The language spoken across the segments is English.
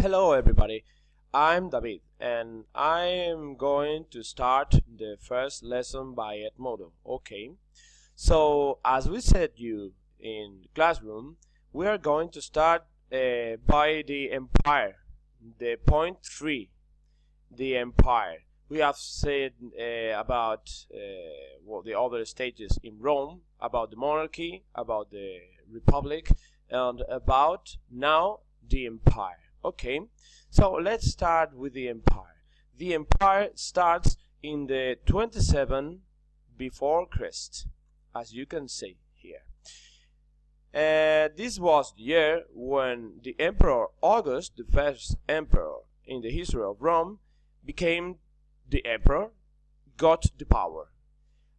Hello everybody, I'm David and I am going to start the first lesson by Edmodo. Okay, so as we said you in the classroom, we are going to start by the empire, the point 3, the empire. We have said about the other stages in Rome, about the monarchy, about the republic, and about now the empire. Okay, so let's start with the empire. The empire starts in the 27 before Christ, as you can see here. This was the year when the Emperor August, the first emperor in the history of Rome, became the emperor, got the power.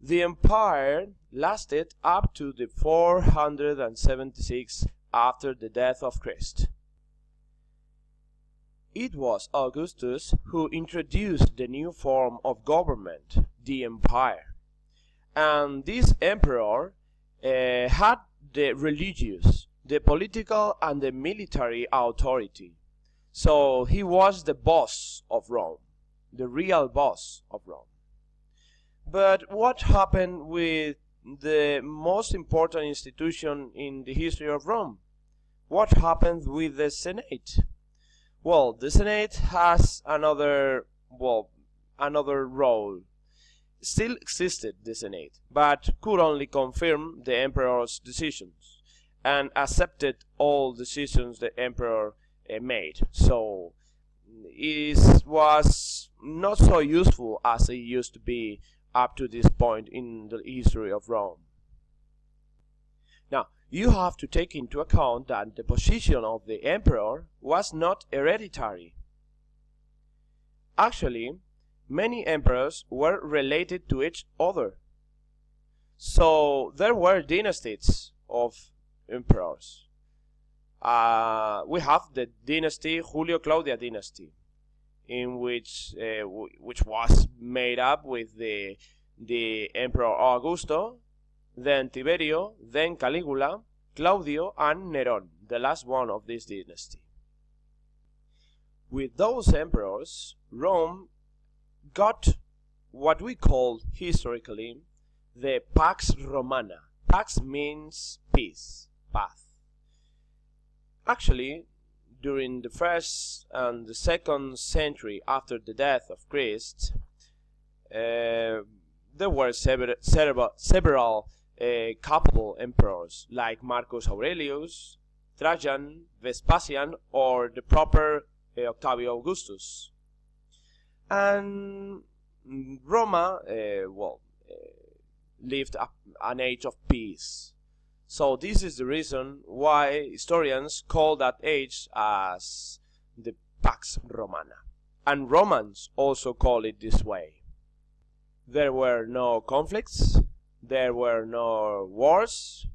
The empire lasted up to the 476 after the death of Christ. It was Augustus who introduced the new form of government, the empire. And this emperor had the religious, the political, and the military authority. So he was the boss of Rome, the real boss of Rome. But what happened with the most important institution in the history of Rome? What happened with the Senate? Well, the Senate has another role. Still existed the Senate, but could only confirm the emperor's decisions and accepted all decisions the emperor made. So it was not so useful as it used to be up to this point in the history of Rome. Now, you have to take into account that the position of the emperor was not hereditary. Actually, many emperors were related to each other. So there were dynasties of emperors. We have the dynasty, Julio-Claudia dynasty, in which was made up with the Emperor Augusto, then Tiberio, then Caligula, Claudio, and Neron, the last one of this dynasty. With those emperors, Rome got what we call historically the Pax Romana. Pax means peace, path. Actually, during the first and the second century after the death of Christ, there were several capable emperors like Marcus Aurelius, Trajan, Vespasian, or the proper Octavius Augustus. And Roma, lived an age of peace. So this is the reason why historians call that age as the Pax Romana. And Romans also call it this way. There were no conflicts, there were no wars,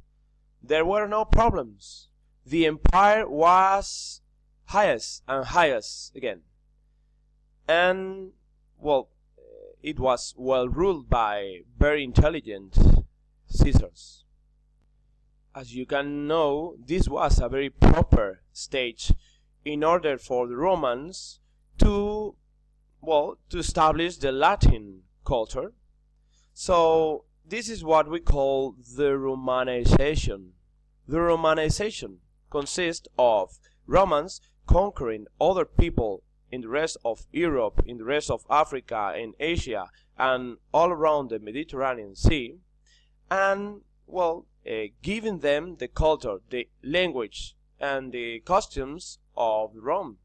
there were no problems. The empire was highest and highest again. And, it was well ruled by very intelligent Caesars. As you can know, this was a very proper stage in order for the Romans to establish the Latin culture. So this is what we call the Romanization. The Romanization consists of Romans conquering other people in the rest of Europe, in the rest of Africa, in Asia, and all around the Mediterranean Sea, and giving them the culture, the language, and the costumes of Rome.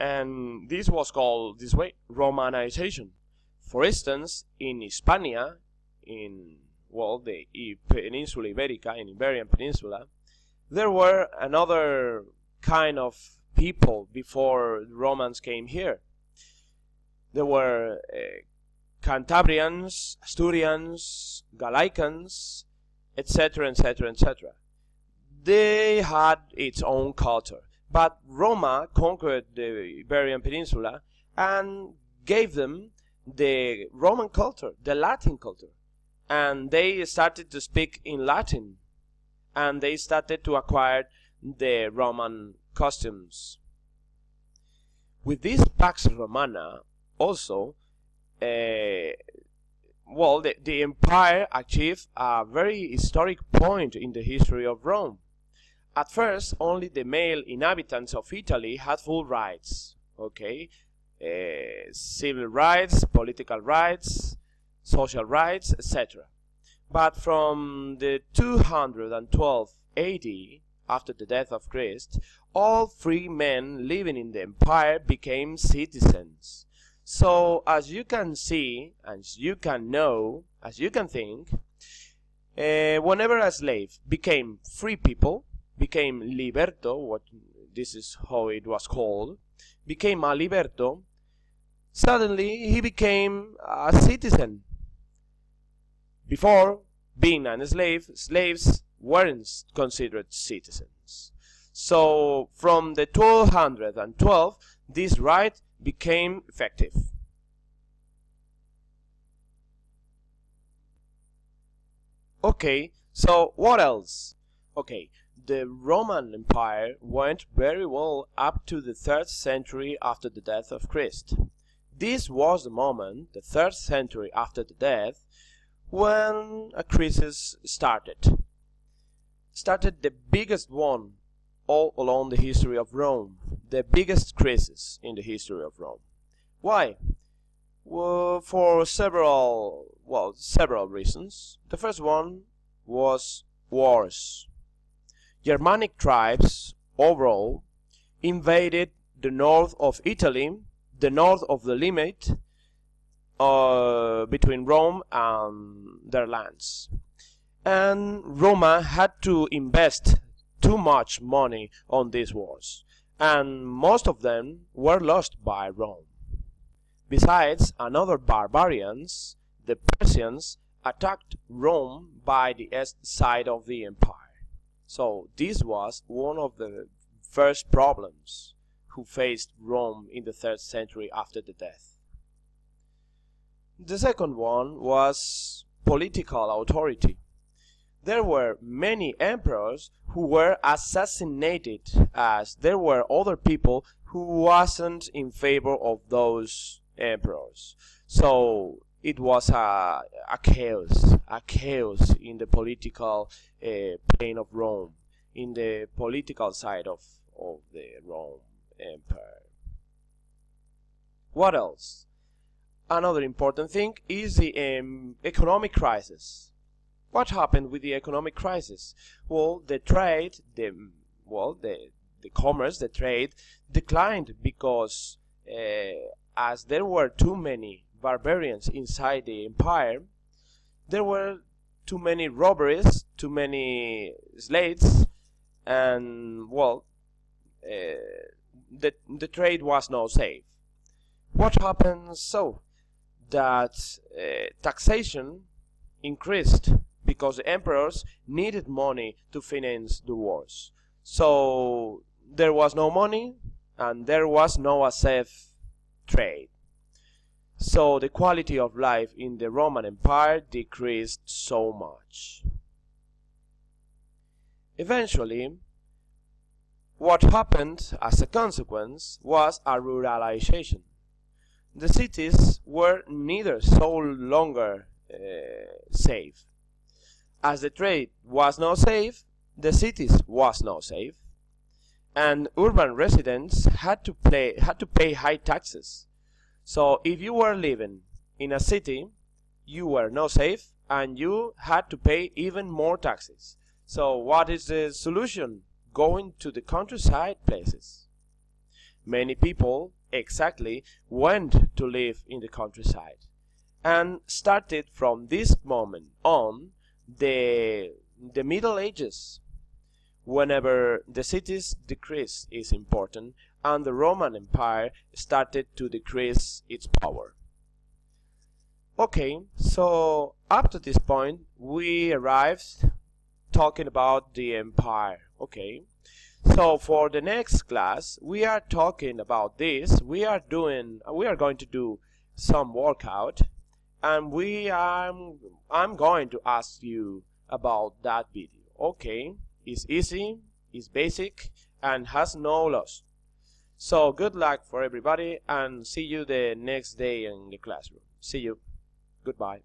And this was called this way, Romanization. For instance, in Hispania, in the Peninsula Iberica, in Iberian Peninsula, there were another kind of people before the Romans came here. There were Cantabrians, Asturians, Galicians, etc., etc., etc. They had its own culture, but Roma conquered the Iberian Peninsula and gave them the Roman culture, the Latin culture, and they started to speak in Latin, and they started to acquire the Roman costumes. With this Pax Romana, also, the empire achieved a very historic point in the history of Rome. At first, only the male inhabitants of Italy had full rights, okay? Civil rights, political rights, social rights, etc. But from the 212 AD, after the death of Christ, all free men living in the empire became citizens. So, as you can see, as you can know, as you can think, whenever a slave became free people, became liberto, this is how it was called, became a liberto, suddenly he became a citizen. Before being a slave, slaves weren't considered citizens. So from the 1212, this right became effective. Okay, so what else? Okay, the Roman Empire went very well up to the 3rd century after the death of Christ. This was the moment, the 3rd century after the death, when a crisis started. Started the biggest one all along the history of Rome, the biggest crisis in the history of Rome. Why? Well, for several reasons. The first one was wars. Germanic tribes overall invaded the north of Italy, the north of the limit between Rome and their lands. And Roma had to invest too much money on these wars, and most of them were lost by Rome. Besides, another barbarians, the Persians, attacked Rome by the east side of the empire. So this was one of the first problems who faced Rome in the 3rd century after the death. The second one was political authority. There were many emperors who were assassinated, as there were other people who wasn't in favor of those emperors. So it was a chaos in the political plane of Rome, in the political side of the Rome Empire. What else? Another important thing is the economic crisis. What happened with the economic crisis? Well, the commerce, the trade declined because as there were too many barbarians inside the empire, there were too many robberies, too many slaves, and the trade was not safe. What happened so? That taxation increased because the emperors needed money to finance the wars. So there was no money and there was no safe trade. So the quality of life in the Roman Empire decreased so much. Eventually, what happened as a consequence was a ruralization. The cities were neither so longer safe. As the trade was not safe, the cities was not safe, and urban residents had to pay high taxes. So if you were living in a city, you were not safe, and you had to pay even more taxes. So what is the solution? Going to the countryside places. Many people exactly went to live in the countryside, and started from this moment on the Middle Ages. Whenever the cities decrease is important, and the Roman Empire started to decrease its power. Okay, so up to this point we arrived talking about the empire. Okay, so for the next class we are talking about this. We are going to do some workout, and I'm going to ask you about that video. Okay, it's easy, it's basic, and has no loss. So good luck for everybody, and see you the next day in the classroom. See you. Goodbye.